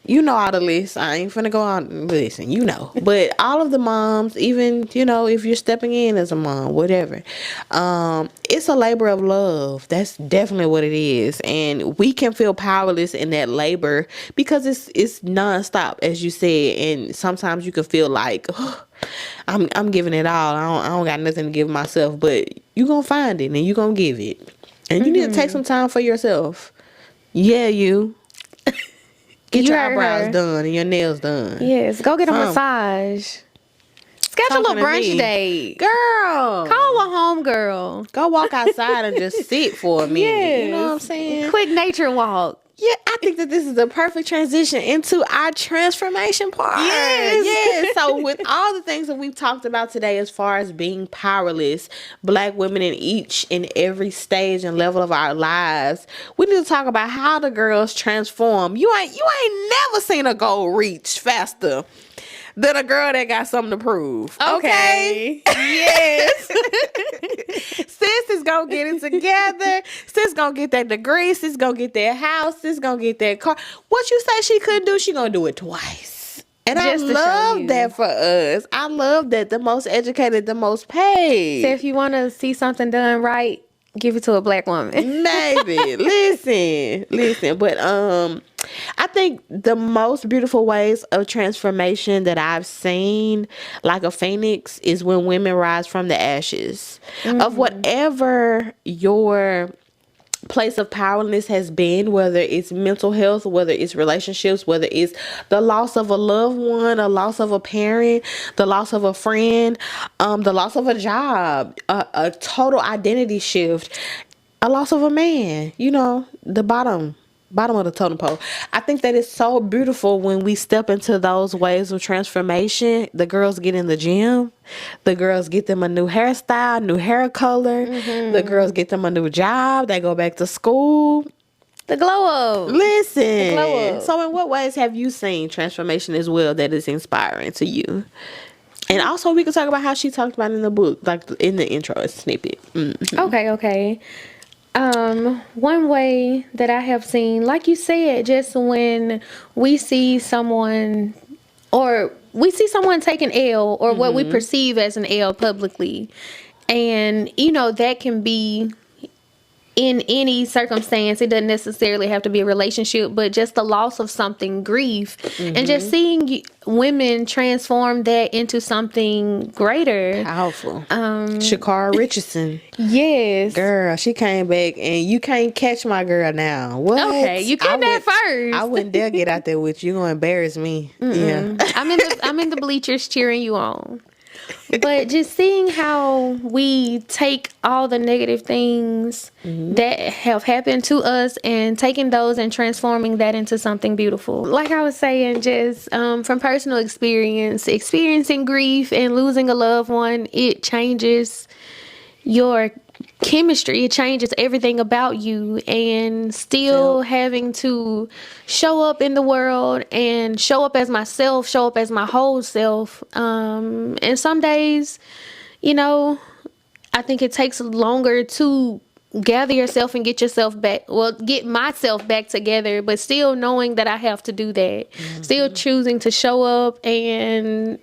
You know all the lists. I ain't finna go on and listen, you know. But all of the moms, even, you know, if you're stepping in as a mom, whatever, it's a labor of love. That's definitely what it is. And we can feel powerless in that labor because it's nonstop, as you said. And sometimes you can feel like, oh, I'm giving it all. I don't got nothing to give myself. But you gonna find it and you gonna give it. And you need to take some time for yourself. Yeah, you. Get your eyebrows done and your nails done. Yes, go get a massage. Schedule a brunch date. Girl. Call a home girl. Go walk outside and just sit for a minute. Yes. You know what I'm saying? Quick nature walk. Yeah, I think that this is the perfect transition into our transformation part. Yes. So with all the things that we've talked about today as far as being powerless, Black women in each and every stage and level of our lives, we need to talk about how the girls transform. You ain't never seen a goal reach faster than a girl that got something to prove. Okay? Yes. Sis is gonna get it together. Sis gonna get that degree. Sis gonna get that house. Sis gonna get that car. What you say she couldn't do, she gonna do it twice. And I love that for us. I love that. The most educated, the most paid. So if you want to see something done right, give it to a Black woman. Maybe. Listen. But I think the most beautiful ways of transformation that I've seen, like a phoenix, is when women rise from the ashes of whatever your place of powerlessness has been, whether it's mental health, whether it's relationships, whether it's the loss of a loved one, a loss of a parent, the loss of a friend, the loss of a job, a total identity shift, a loss of a man, you know, the bottom of the totem pole. I think that it's so beautiful when we step into those ways of transformation. The girls get in the gym. The girls get them a new hairstyle, new hair color. The girls get them a new job. They go back to school. The glow up. Listen. The glow up. So in what ways have you seen transformation as well that is inspiring to you? And also we could talk about how she talked about it in the book, like in the intro, a snippet. Okay. One way that I have seen, like you said, just when we see someone take an L or what we perceive as an L publicly, and you know that can be in any circumstance. It doesn't necessarily have to be a relationship, but just the loss of something, grief, and just seeing women transform that into something greater. Powerful. Shakara Richardson. Yes. Girl, she came back and you can't catch my girl now. What? Okay, you came back first. I wouldn't dare get out there with you. You're gonna embarrass me. Yeah. I'm in the bleachers cheering you on. But just seeing how we take all the negative things that have happened to us and taking those and transforming that into something beautiful. Like I was saying, just from personal experiencing grief and losing a loved one, it changes your chemistry. It changes everything about you, and still having to show up in the world and show up as myself, show up as my whole self. And some days, you know, I think it takes longer to gather yourself and get myself back together, but still knowing that I have to do that. Still choosing to show up and,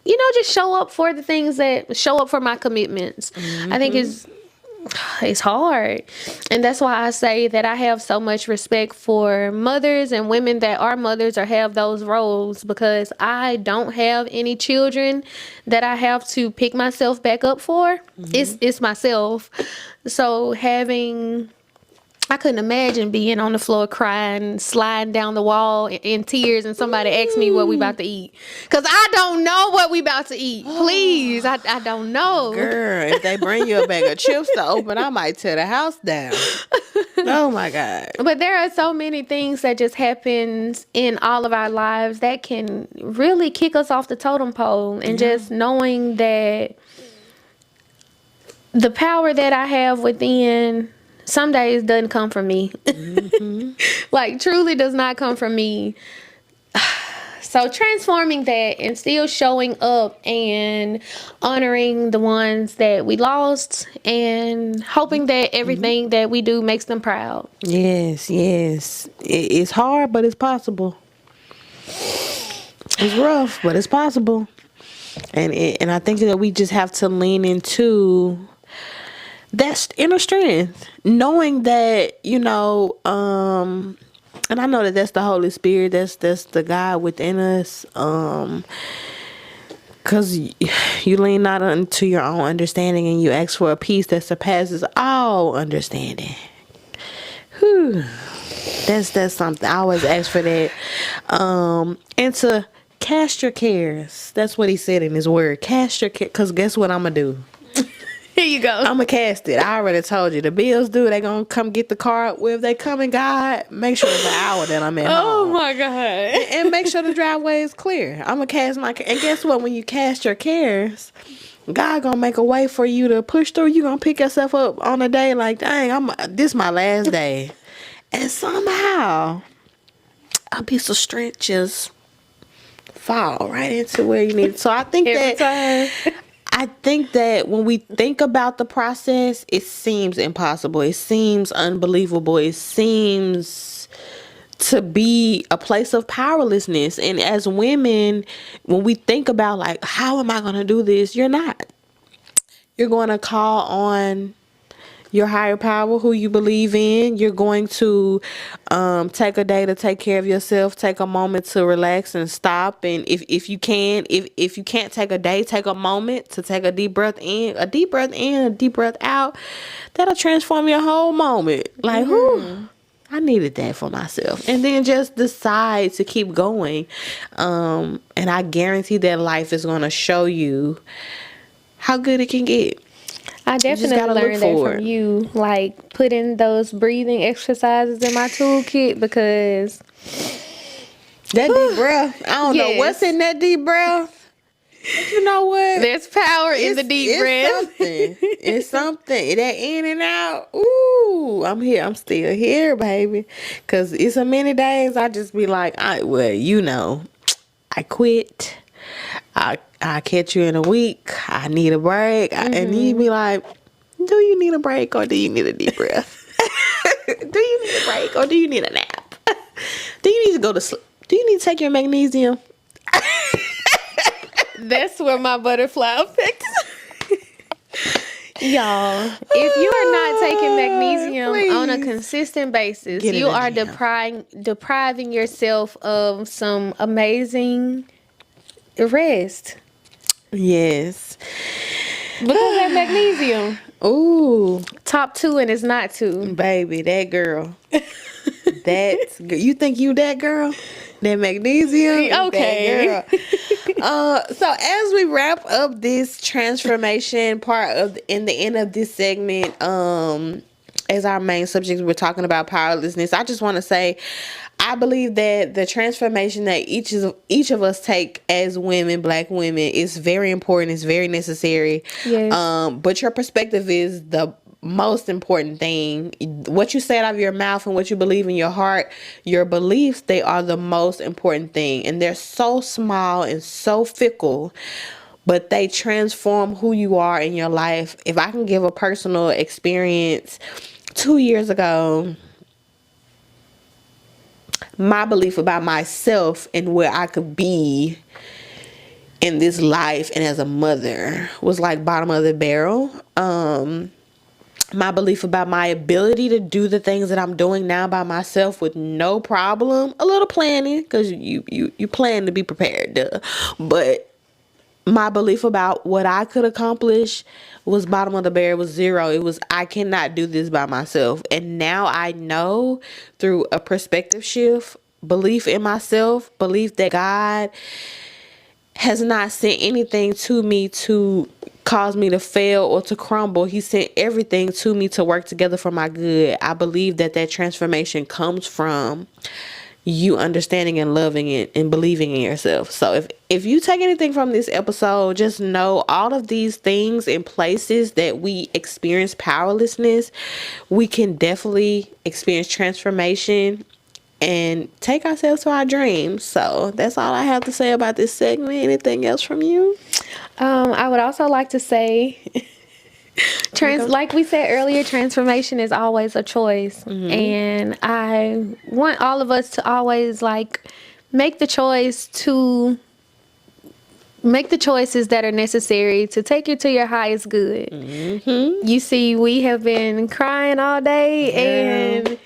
you know, just show up for the things show up for my commitments. I think it's hard. And that's why I say that I have so much respect for mothers and women that are mothers or have those roles, because I don't have any children that I have to pick myself back up for. It's myself. So I couldn't imagine being on the floor crying, sliding down the wall in tears, and somebody asked me what we about to eat. Because I don't know what we about to eat. Please, I don't know. Girl, if they bring you a bag of chips to open, I might tear the house down. Oh, my God. But there are so many things that just happens in all of our lives that can really kick us off the totem pole. And just knowing that the power that I have within some days doesn't come from me. Like, truly does not come from me. So transforming that and still showing up and honoring the ones that we lost and hoping that everything that we do makes them proud. Yes. It's hard, but it's possible. It's rough, but it's possible. And I think that we just have to lean into that inner strength, knowing that, and I know that that's the Holy Spirit, that's the God within us, because you lean not unto your own understanding, and you ask for a peace that surpasses all understanding. Whew. That's something. I always ask for that. And to cast your cares. That's what he said in his word. Cast your cares. Because guess what I'm going to do? Here you go. I'm going to cast it. I already told you. The bills due. They going to come get the car. Well, if they come and God, make sure it's an hour that I'm at home. Oh, my God. And make sure the driveway is clear. I'm going to cast my... And guess what? When you cast your cares, God going to make a way for you to push through. You going to pick yourself up on a day like, dang, this my last day. And somehow, a piece of strength just fall right into where you need it. So I think I think that when we think about the process, it seems impossible. It seems unbelievable. It seems to be a place of powerlessness. And as women, when we think about like, how am I going to do this? You're not. You're going to call on your higher power, who you believe in. You're going to take a day to take care of yourself. Take a moment to relax and stop. And if you can, if you can't take a day, take a moment to take a deep breath in, a deep breath out. That'll transform your whole moment. Like, whoo, I needed that for myself. And then just decide to keep going. And I guarantee that life is going to show you how good it can get. I definitely learned that from you, like putting those breathing exercises in my toolkit, because that deep breath, I don't know what's in that deep breath. But you know what? There's power in the deep breath. It's something. That in and out. Ooh, I'm here. I'm still here, baby. Because it's so many days I just be like, I quit. I'll catch you in a week. I need a break. And you be like, do you need a break or do you need a deep breath? Do you need a break or do you need a nap? Do you need to go to sleep? Do you need to take your magnesium? That's where my butterfly effect. Y'all, if you are not taking magnesium on a consistent basis, you are depriving yourself of some amazing rest. Yes. Because that magnesium. Ooh. Top 2 and it's not 2. Baby, that girl. You think you that girl? That magnesium? Okay. That girl. So as we wrap up this transformation part in the end of this segment, as our main subject, we're talking about powerlessness. I just want to say, I believe that the transformation that each of us take as women, Black women, is very important. It's very necessary. Yes. But your perspective is the most important thing. What you say out of your mouth and what you believe in your heart, your beliefs, they are the most important thing. And they're so small and so fickle, but they transform who you are in your life. If I can give a personal experience, 2 years ago, my belief about myself and where I could be in this life and as a mother was like bottom of the barrel. My belief about my ability to do the things that I'm doing now by myself with no problem, a little planning, because you plan to be prepared, duh. But my belief about what I could accomplish was bottom of the barrel, was zero. It was, I cannot do this by myself. And now I know through a perspective shift, belief in myself, belief that God has not sent anything to me to cause me to fail or to crumble. He sent everything to me to work together for my good. I believe that transformation comes from you understanding and loving it and believing in yourself. So if you take anything from this episode, just know all of these things and places that we experience powerlessness, we can definitely experience transformation and take ourselves to our dreams. So that's all I have to say about this segment. Anything else from you? I would also like to say, like we said earlier, transformation is always a choice. And I want all of us to always make the choices that are necessary to take you to your highest good. Mm-hmm. You see, we have been crying all day, and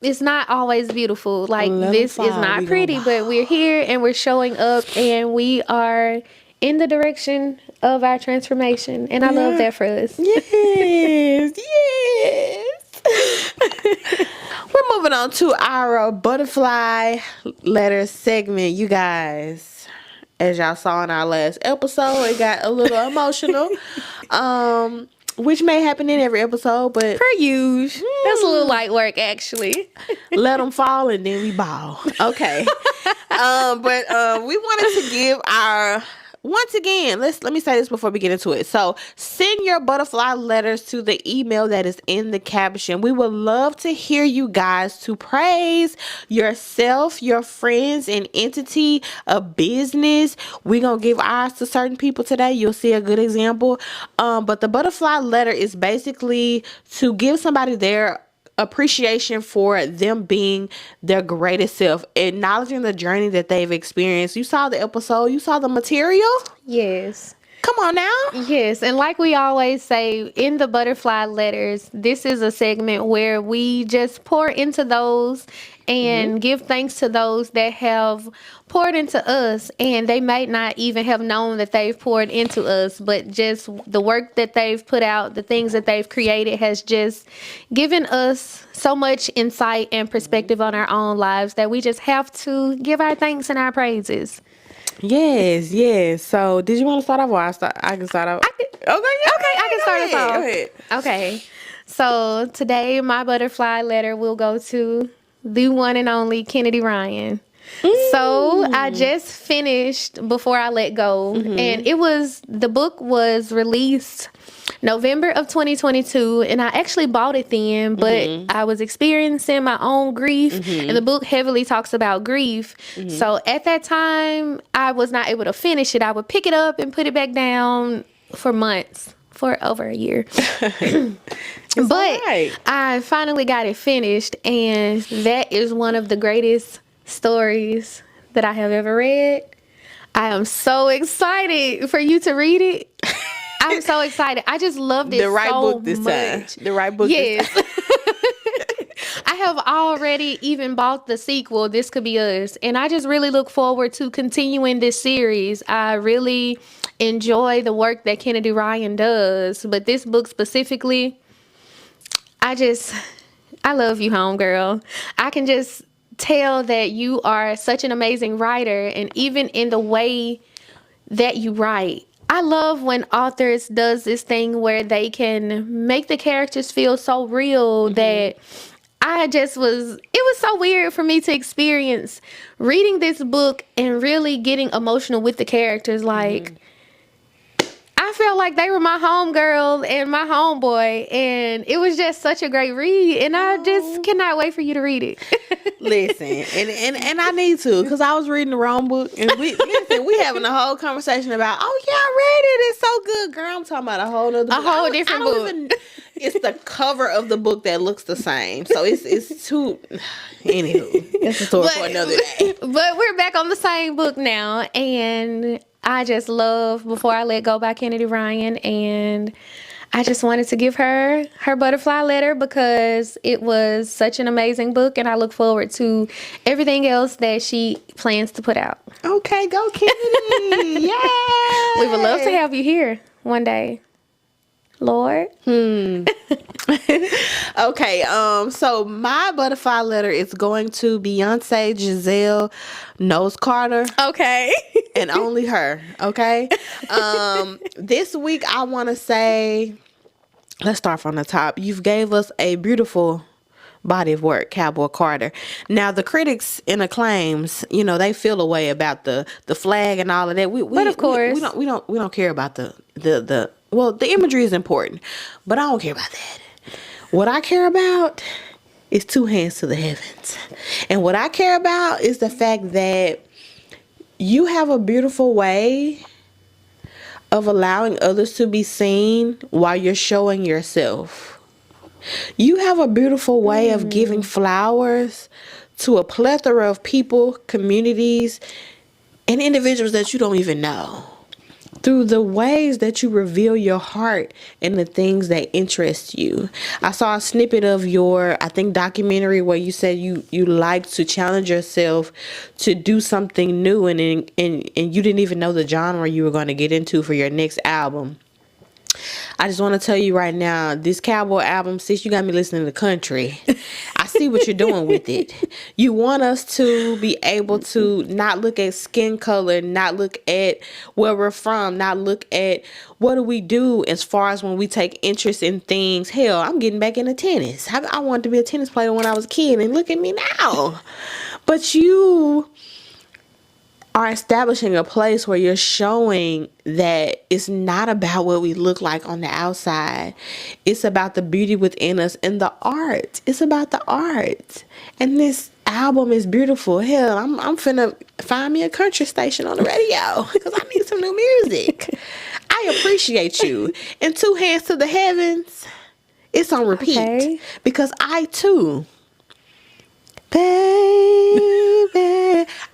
it's not always beautiful. Like, this is not pretty, but we're here and we're showing up, and we are in the direction of our transformation, and I love that for us. Yes. We're moving on to our butterfly letter segment, you guys. As y'all saw in our last episode, it got a little emotional, which may happen in every episode, but Per usual. That's a little light work, actually. let them fall and then we ball. Okay. But we wanted to give our, once again, let me say this before we get into it. So send your butterfly letters to the email that is in the caption. We would love to hear you guys to praise yourself, your friends, an entity, a business. We're going to give ours to certain people today. You'll see a good example. But the butterfly letter is basically to give somebody their appreciation for them being their greatest self, acknowledging the journey that they've experienced. You saw the episode, you saw the material. Yes. Come on now. Yes, and like we always say in the butterfly letters, this is a segment where we just pour into those and give thanks to those that have poured into us, and they might not even have known that they've poured into us, but just the work that they've put out, the things that they've created has just given us so much insight and perspective on our own lives that we just have to give our thanks and our praises. Yes. So, did you want to start off, or I can start off? I can start us off. Go ahead. Okay. So today my butterfly letter will go to the one and only Kennedy Ryan. So I just finished Before I Let Go, and the book was released November of 2022, and I actually bought it then, but I was experiencing my own grief, and the book heavily talks about grief. So at that time, I was not able to finish it. I would pick it up and put it back down for months, for over a year. But I finally got it finished, and that is one of the greatest stories that I have ever read. I am so excited for you to read it. I'm so excited. I just loved it so much. The right book this time. I have already even bought the sequel, This Could Be Us, and I just really look forward to continuing this series. I really enjoy the work that Kennedy Ryan does, but this book specifically, I love you, homegirl. I can just tell that you are such an amazing writer, and even in the way that you write, I love when authors does this thing where they can make the characters feel so real that it was so weird for me to experience reading this book and really getting emotional with the characters. Like, I felt like they were my homegirl and my homeboy, and it was just such a great read, and I just cannot wait for you to read it. Listen, and I need to, because I was reading the wrong book, and we having a whole conversation about, oh yeah, I read it, it's so good, girl. I'm talking about a whole other book. Whole different book. It's the cover of the book that looks the same, so it's too. Anywho, that's a story for another day. But we're back on the same book now, and I just love Before I Let Go by Kennedy Ryan, and I just wanted to give her butterfly letter because it was such an amazing book, and I look forward to everything else that she plans to put out. Okay, go Kennedy! Yay! We would love to have you here one day, Lord. Okay, so my butterfly letter is going to Beyonce Giselle Knowles Carter. Okay. And only her, okay? This week I want to say, let's start from the top. You've gave us a beautiful body of work, Cowboy Carter. Now the critics and acclaims, they feel a way about the flag and all of that. But of course, we don't care about the imagery is important, but I don't care about that. What I care about is two hands to the heavens. And what I care about is the fact that you have a beautiful way of allowing others to be seen while you're showing yourself. You have a beautiful way of giving flowers to a plethora of people, communities, and individuals that you don't even know. Through the ways that you reveal your heart and the things that interest you. I saw a snippet of your, I think, documentary where you said you like to challenge yourself to do something new, and you didn't even know the genre you were going to get into for your next album. I just want to tell you right now, this cowboy album, sis, you got me listening to country. I see what you're doing with it. You want us to be able to not look at skin color, not look at where we're from, not look at what do we do as far as when we take interest in things. Hell, I'm getting back into tennis. I wanted to be a tennis player when I was a kid, and look at me now. But you are establishing a place where you're showing that it's not about what we look like on the outside. It's about the beauty within us and the art. It's about the art. And this album is beautiful. Hell, I'm finna find me a country station on the radio because I need some new music. I appreciate you. And two hands to the heavens. It's on repeat. Okay. Because I too, baby,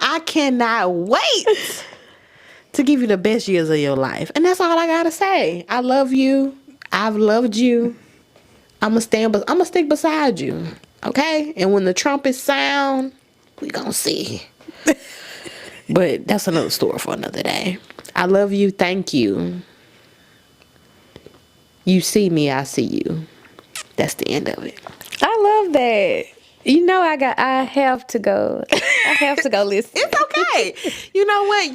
I cannot wait to give you the best years of your life. And that's all I gotta say. I love you. I've loved you. I'ma stick beside you. Okay? And when the trumpets sound, we gonna see. But that's another story for another day. I love you. Thank you. You see me, I see you. That's the end of it. I love that. You know, I have to go. I have to go listen. It's okay. You know what?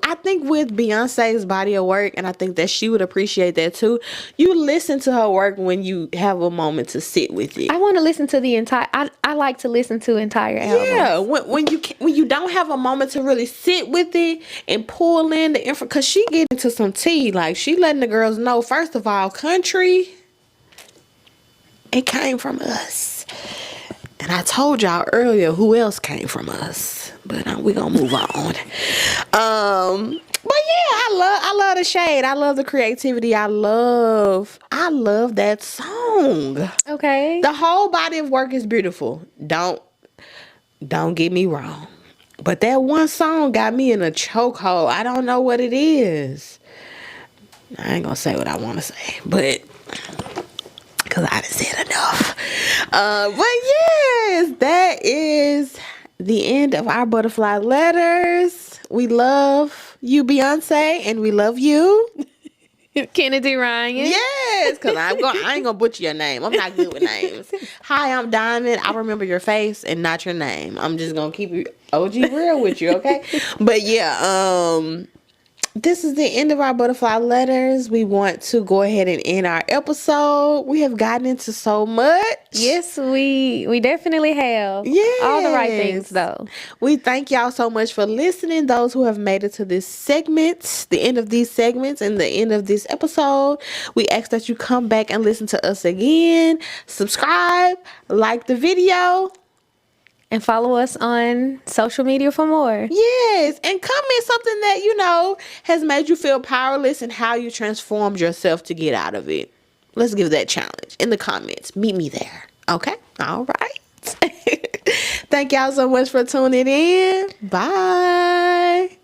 I think with Beyonce's body of work, and I think that she would appreciate that too. You listen to her work when you have a moment to sit with it. I want to listen to the entire. I like to listen to entire albums. Yeah, when you don't have a moment to really sit with it and pull in the info, because she get into some tea. Like, she letting the girls know, first of all, country, it came from us. And I told y'all earlier who else came from us, but we're gonna move on. But yeah, I love the shade. I love the creativity. I love that song. Okay. The whole body of work is beautiful. Don't get me wrong, but that one song got me in a chokehold. I don't know what it is. I ain't gonna say what I want to say, but because I done said enough. But yes, that is the end of our butterfly letters. We love you, Beyonce, and we love you, Kennedy Ryan. Yes, because I ain't gonna butcher your name. I'm not good with names. Hi, I'm Diamond. I remember your face and not your name. I'm just gonna keep you OG real with you, okay? But yeah, this is the end of our butterfly letters. We want to go ahead and end our episode. We have gotten into so much. Yes, we definitely have. Yes. All the right things, though. We thank y'all so much for listening. Those who have made it to this segment, the end of these segments and the end of this episode, we ask that you come back and listen to us again. Subscribe, like the video. And follow us on social media for more. Yes. And comment something that, has made you feel powerless and how you transformed yourself to get out of it. Let's give that challenge in the comments. Meet me there. Okay? All right. Thank y'all so much for tuning in. Bye.